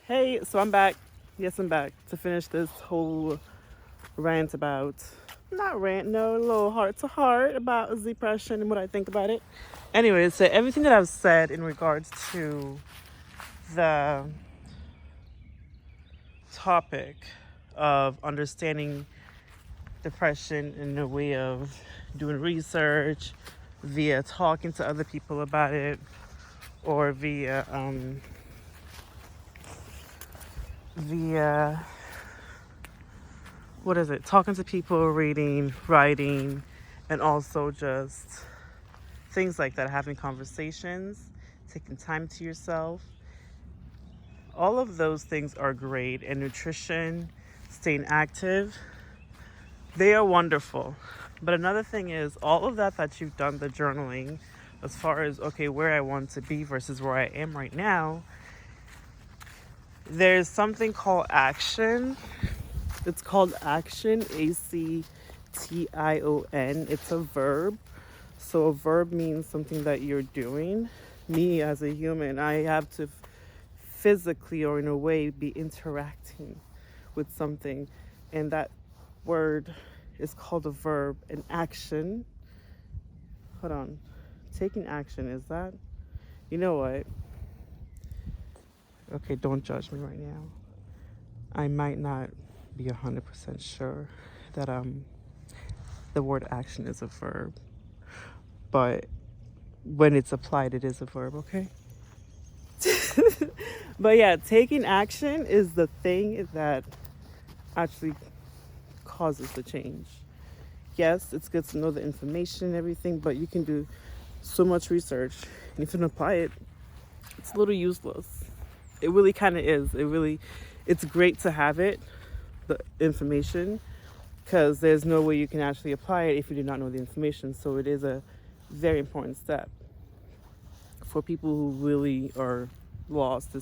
Hey, so I'm back. Yes, I'm back to finish this whole rant about, not rant, no, a little heart to heart about depression and what I think about it. Anyways, so everything that I've said in regards to the topic of understanding depression in a way of doing research, via talking to other people about it, or via what is it? Talking to people, reading, writing, and also just things like that, having conversations, taking time to yourself. All of those things are great, and nutrition, staying active, they are wonderful. But another thing is, all of that you've done, the journaling, as far as, okay, where I want to be versus where I am right now, there's something called action. It's called action, Action. It's a verb. So a verb means something that you're doing. Me as a human, I have to physically or in a way be interacting with something. And that word is called a verb. An action. Hold on. Taking action, is that? You know what? Okay, don't judge me right now. I might not be 100% sure that the word action is a verb, but when it's applied, it is a verb, okay? But yeah, taking action is the thing that actually causes the change. Yes, it's good to know the information and everything, but you can do so much research, and if you don't apply it, it's a little useless. It really kind of is. It's great to have it, the information, because there's no way you can actually apply it if you do not know the information. So it is a very important step for people who really are lost.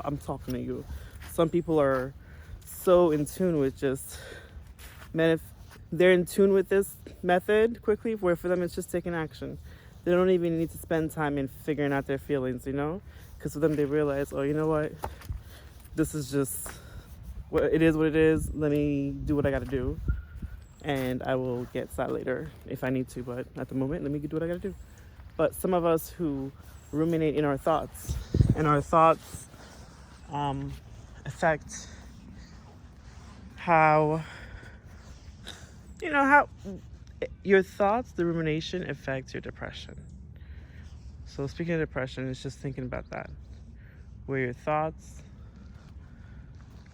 I'm talking to you. Some people are so in tune with just they're in tune with this method quickly, where for them it's just taking action. They don't even need to spend time in figuring out their feelings, because for them they realize, oh, you know what, this is just what it is. What it is. Let me do what I got to do, and I will get sad later if I need to. But at the moment, let me do what I got to do. But some of us who ruminate in our thoughts, and our thoughts affect how how your thoughts, the rumination affects your depression. So speaking of depression, it's just thinking about that, where your thoughts,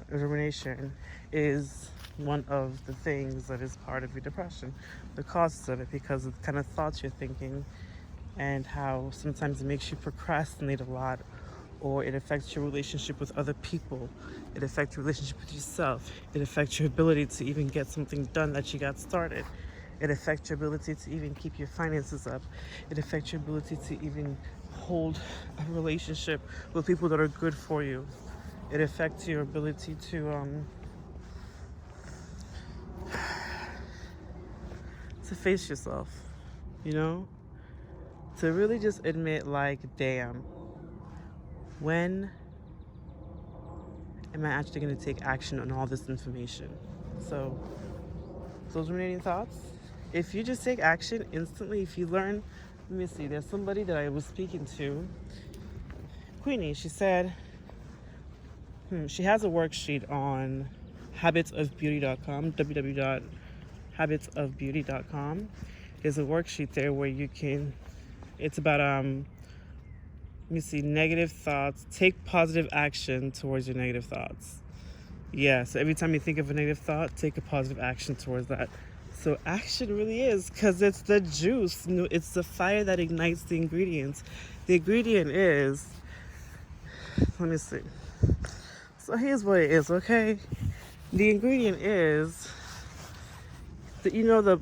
rumination is one of the things that is part of your depression, the causes of it, because of the kind of thoughts you're thinking, and how sometimes it makes you procrastinate a lot, or it affects your relationship with other people. It affects your relationship with yourself. It affects your ability to even get something done that you got started. It affects your ability to even keep your finances up. It affects your ability to even hold a relationship with people that are good for you. It affects your ability to face yourself, to really just admit, like, damn, when am I actually going to take action on all this information? So those remaining thoughts, if you just take action instantly, if you learn, let me see, there's somebody that I was speaking to, Queenie. She said she has a worksheet on habitsofbeauty.com, www.habitsofbeauty.com. There's a worksheet there where it's about let me see, negative thoughts. Take positive action towards your negative thoughts. Yeah, so every time you think of a negative thought, take a positive action towards that. So action really is, because it's the juice. It's the fire that ignites the ingredients. The ingredient is, let me see. So here's what it is, okay? The ingredient is, the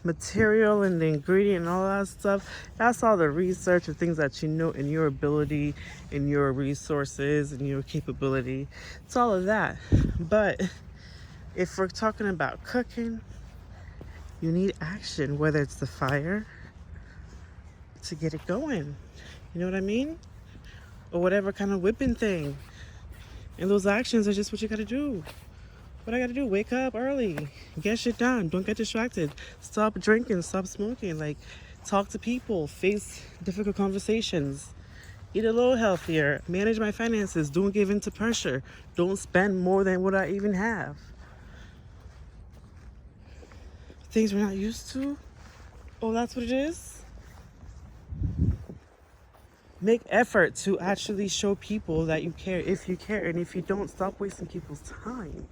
material and the ingredient and all that stuff, that's all the research and things that in your ability, in your resources, and your capability. It's all of that. But if we're talking about cooking, you need action, whether it's the fire to get it going. You know what I mean? Or whatever kind of whipping thing. And those actions are just what you gotta do. What I gotta do? Wake up early. Get shit done. Don't get distracted. Stop drinking. Stop smoking. Like, talk to people. Face difficult conversations. Eat a little healthier. Manage my finances. Don't give in to pressure. Don't spend more than what I even have. Things we're not used to. Oh, that's what it is? Make effort to actually show people that you care if you care. And if you don't, stop wasting people's time.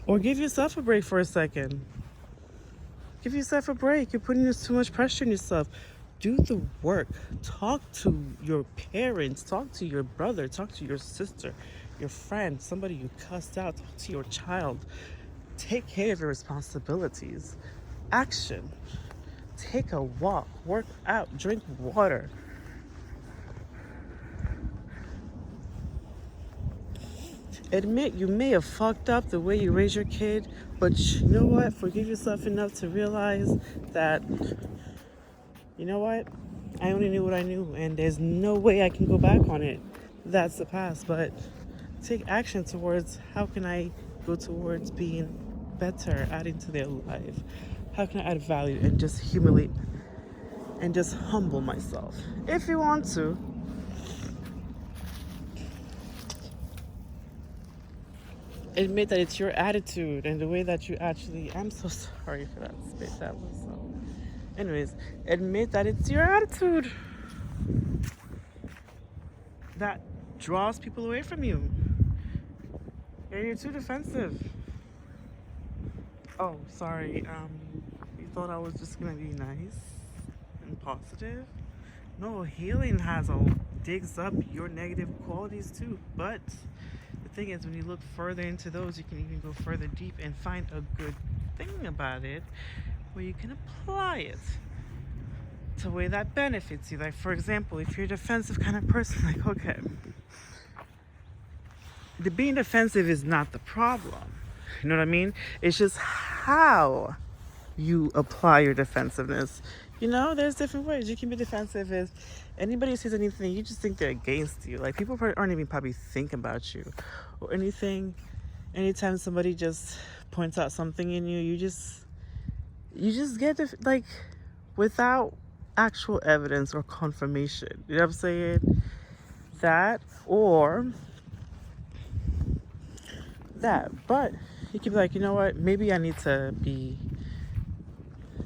Or give yourself a break for a second. Give yourself a break. You're putting too much pressure on yourself. Do the work. Talk to your parents. Talk to your brother. Talk to your sister, your friend, somebody you cussed out. Talk to your child. Take care of your responsibilities. Action. Take a walk. Work out. Drink water. Admit you may have fucked up the way you raise your kid, but you know what? Forgive yourself enough to realize that, you know what? I only knew what I knew, and there's no way I can go back on it. That's the past, but take action towards how can I go towards being better, adding to their life. How can I add value and just humiliate and just humble myself? If you want to. Admit that it's your attitude and the way that you actually, I'm so sorry for that spit. That was so. Anyways, admit that it's your attitude that draws people away from you. And you're too defensive. Oh, sorry. You thought I was just gonna be nice and positive? No, healing digs up your negative qualities too. But the thing is, when you look further into those, you can even go further deep and find a good thing about it where you can apply it to a way that benefits you. Like, for example, if you're a defensive kind of person, like, okay, the being defensive is not the problem. You know what I mean? It's just how you apply your defensiveness. You know, there's different ways. You can be defensive if anybody says anything, you just think they're against you. Like, people aren't even probably thinking about you or anything. Anytime somebody just points out something in you, you just get like, without actual evidence or confirmation. You know what I'm saying? That or that. But you can be like, you know what? Maybe I need to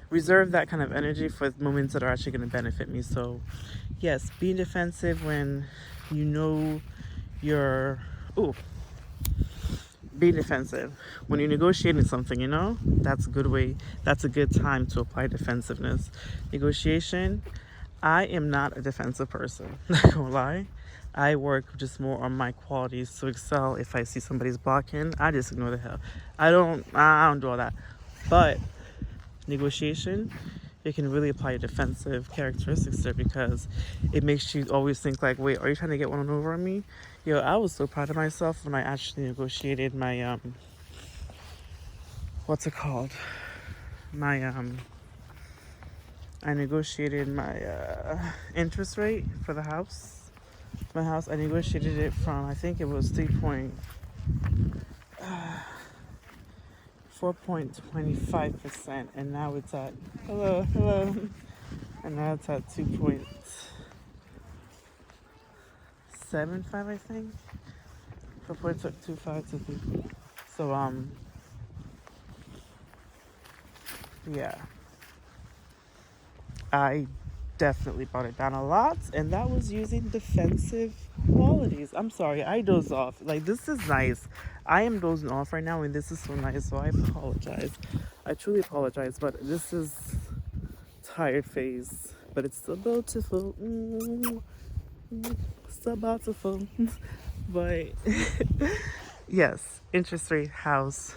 reserve that kind of energy for moments that are actually going to benefit me. So, yes, being defensive when you know being defensive when you're negotiating something, you know, that's a good way. That's a good time to apply defensiveness. Negotiation. I am not a defensive person. Not gonna lie. I work just more on my qualities to excel. If I see somebody's blocking, I just ignore the hell. I don't do all that. But negotiation, you can really apply your defensive characteristics there because it makes you always think like, wait, are you trying to get one over on me? Yo, I was so proud of myself when I actually negotiated my what's it called? I negotiated my interest rate for the house. My house, I negotiated it from, I think it was 4.25%, and now it's at hello, and now it's at 2.75, I think. 4.25 to 3. So yeah, I definitely brought it down a lot, and that was using defensive qualities. I'm sorry, I dozed off. Like, this is nice. I am dozing off right now, and this is so nice, so I apologize. I truly apologize, but this is tired phase, but it's still beautiful. Still beautiful. But yes, interest rate, house.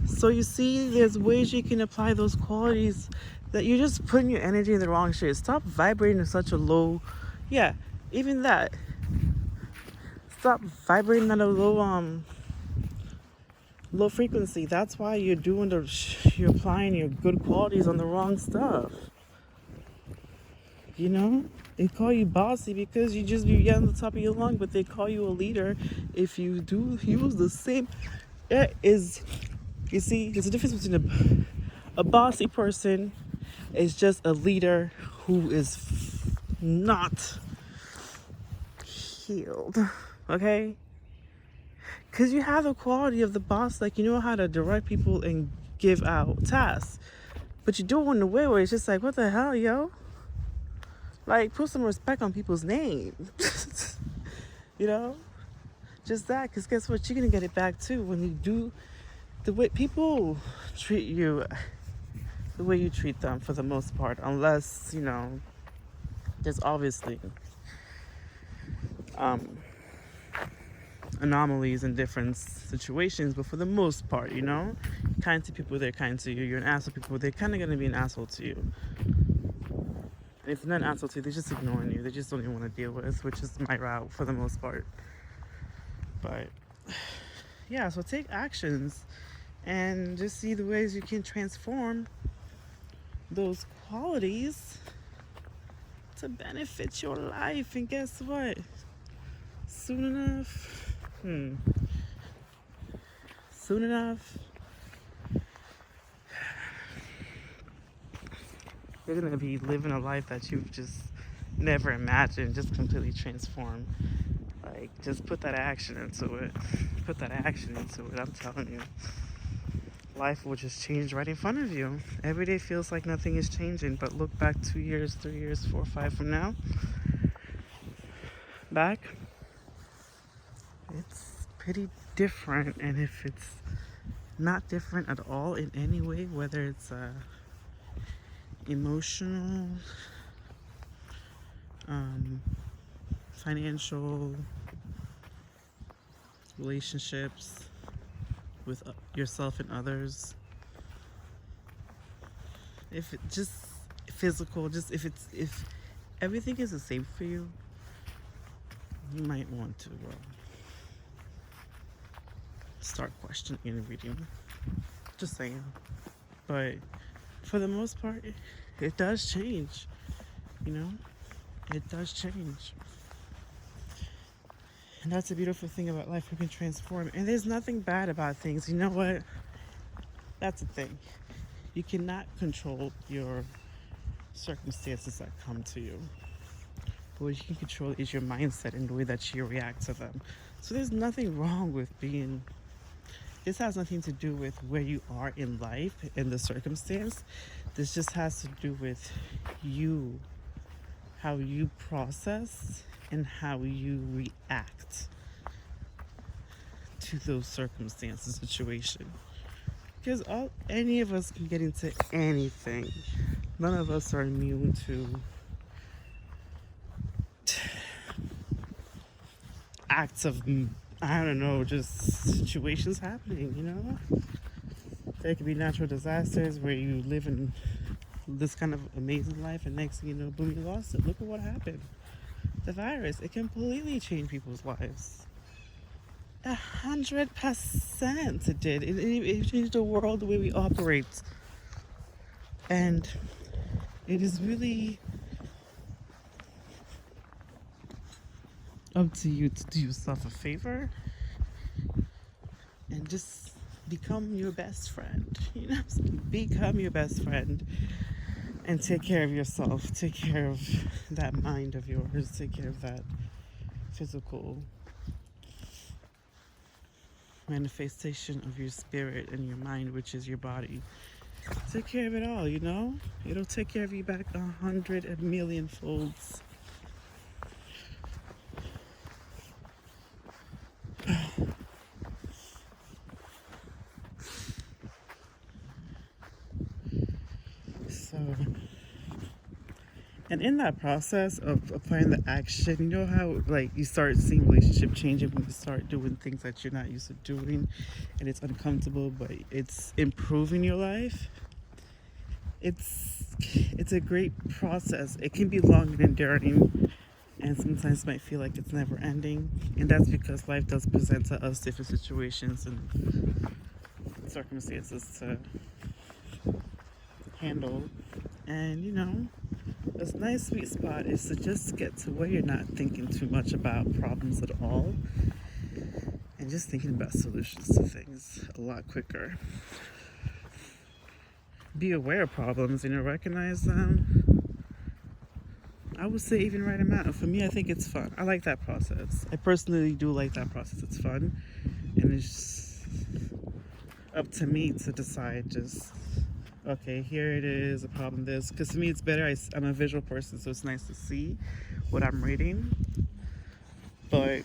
So you see, there's ways you can apply those qualities that you're just putting your energy in the wrong shit. Stop vibrating in such a low, yeah, even that. Stop vibrating at a low frequency. That's why you're applying your good qualities on the wrong stuff. You know, they call you bossy because you just be yelling at the top of your lung, but they call you a leader if you do use the same. It is, you see, there's a difference between a bossy person is just a leader who is not healed, okay? Because you have the quality of the boss, like you know how to direct people and give out tasks, but you do it in a way where it's just like, what the hell, yo? Like, put some respect on people's names. You know? Just that, because guess what? You're going to get it back too when you do the way people treat you, the way you treat them for the most part, unless, you know, there's obviously anomalies in different situations, but for the most part, you know, kind to people, they're kind to you. You're an asshole to people, they're kind of going to be an asshole to you. And if they're not an asshole to you, they're just ignoring you. They just don't even want to deal with, which is my route for the most part. But yeah, so take actions and just see the ways you can transform those qualities to benefit your life. And guess what? Soon enough, you're gonna be living a life that you've just never imagined, just completely transformed. Like, just put that action into it. I'm telling you. Life will just change right in front of you. Every day feels like nothing is changing, but look back 2 years, 3 years, 4, 5 from now. Back, it's pretty different. And if it's not different at all in any way, whether it's emotional, financial, relationships with yourself and others, if it just physical, just if everything is the same for you, you might want to start questioning and reading. Just saying. But for the most part, it does change. You know, it does change. And that's the beautiful thing about life. We can transform. And there's nothing bad about things. You know what? That's the thing. You cannot control your circumstances that come to you. But what you can control is your mindset and the way that you react to them. So there's nothing wrong with being... This has nothing to do with where you are in life and the circumstance. This just has to do with you, how you process and how you react to those circumstances, situation. Because any of us can get into anything. None of us are immune to acts of, I don't know, just situations happening, you know? There could be natural disasters where you live in this kind of amazing life, and next thing you know, boom, you lost it. Look at what happened. The virus, it completely changed people's lives. 100% it did. It changed the world, the way we operate. And it is really up to you to do yourself a favor and just become your best friend. You know, become your best friend and take care of yourself. Take care of that mind of yours. Take care of that physical manifestation of your spirit and your mind, which is your body. Take care of it all, you know? It'll take care of you back 100 million folds. So, and in that process of applying the action, you know how like you start seeing relationship changing when you start doing things that you're not used to doing, and it's uncomfortable, but it's improving your life. It's a great process. It can be long and enduring, and sometimes might feel like it's never ending. And that's because life does present to us different situations and circumstances to handle. And you know, a nice sweet spot is to just get to where you're not thinking too much about problems at all and just thinking about solutions to things a lot quicker. Be aware of problems, recognize them. I would say even write them out. For me, I think it's fun. I like that process. I personally do like that process. It's fun. And it's up to me to decide just, okay, here it is, a problem this. Because to me, it's better. I'm a visual person, so it's nice to see what I'm reading. But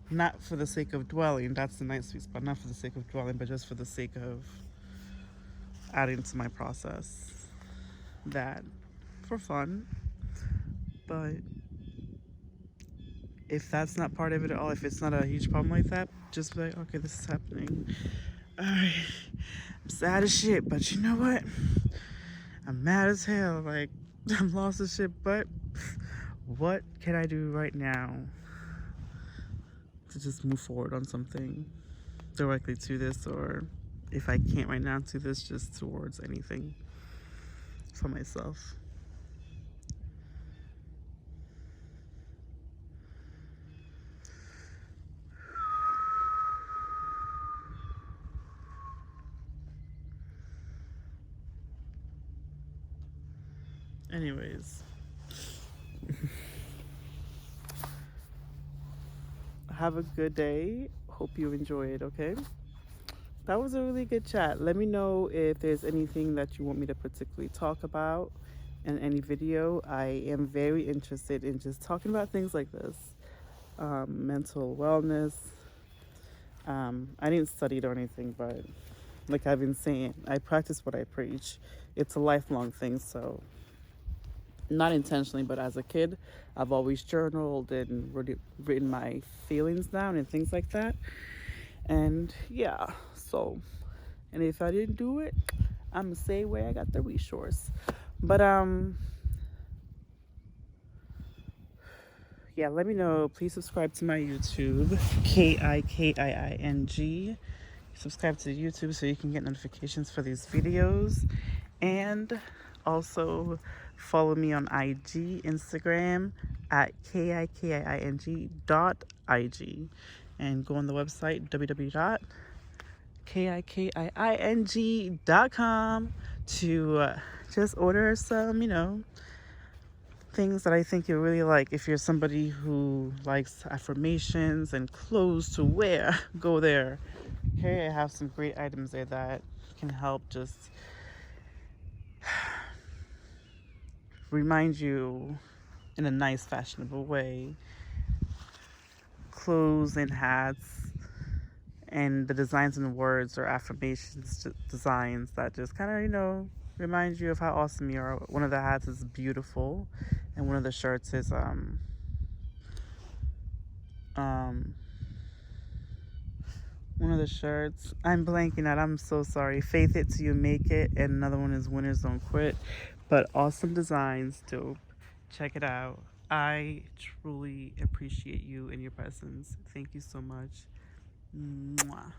not for the sake of dwelling. That's the nice sweet spot. Not for the sake of dwelling, but just for the sake of adding to my process. That for fun. But if that's not part of it at all, if it's not a huge problem like that, just be like, okay, this is happening. Alright, I'm sad as shit, but you know what? I'm mad as hell. Like, I'm lost as shit, but what can I do right now to just move forward on something directly to this, or if I can't right now, to this, just towards anything for myself. Anyways, have a good day. Hope you enjoy it, okay? That was a really good chat. Let me know if there's anything that you want me to particularly talk about in any video. I am very interested in just talking about things like this. Mental wellness. I didn't study it or anything, but like I've been saying, I practice what I preach. It's a lifelong thing, so not intentionally, but as a kid, I've always journaled and written my feelings down and things like that. And yeah, so, and if I didn't do it, I'm gonna say where I got the resource. But yeah, let me know. Please subscribe to my YouTube, KIKIING. Subscribe to YouTube so you can get notifications for these videos. And also follow me on IG, Instagram at KIKIING.IG. And go on the website, www.KIKIING.com, to just order some, things that I think you really like. If you're somebody who likes affirmations and clothes to wear, go there. Okay, I have some great items there that can help just remind you in a nice, fashionable way. Clothes and hats, and the designs and words or affirmations designs that just kind of, remind you of how awesome you are. One of the hats is beautiful, and one of the shirts is one of the shirts, I'm blanking out, I'm so sorry. Faith it till you make it, and another one is winners don't quit. But awesome designs, dope. Check it out. I truly appreciate you and your presence. Thank you so much. Mwah.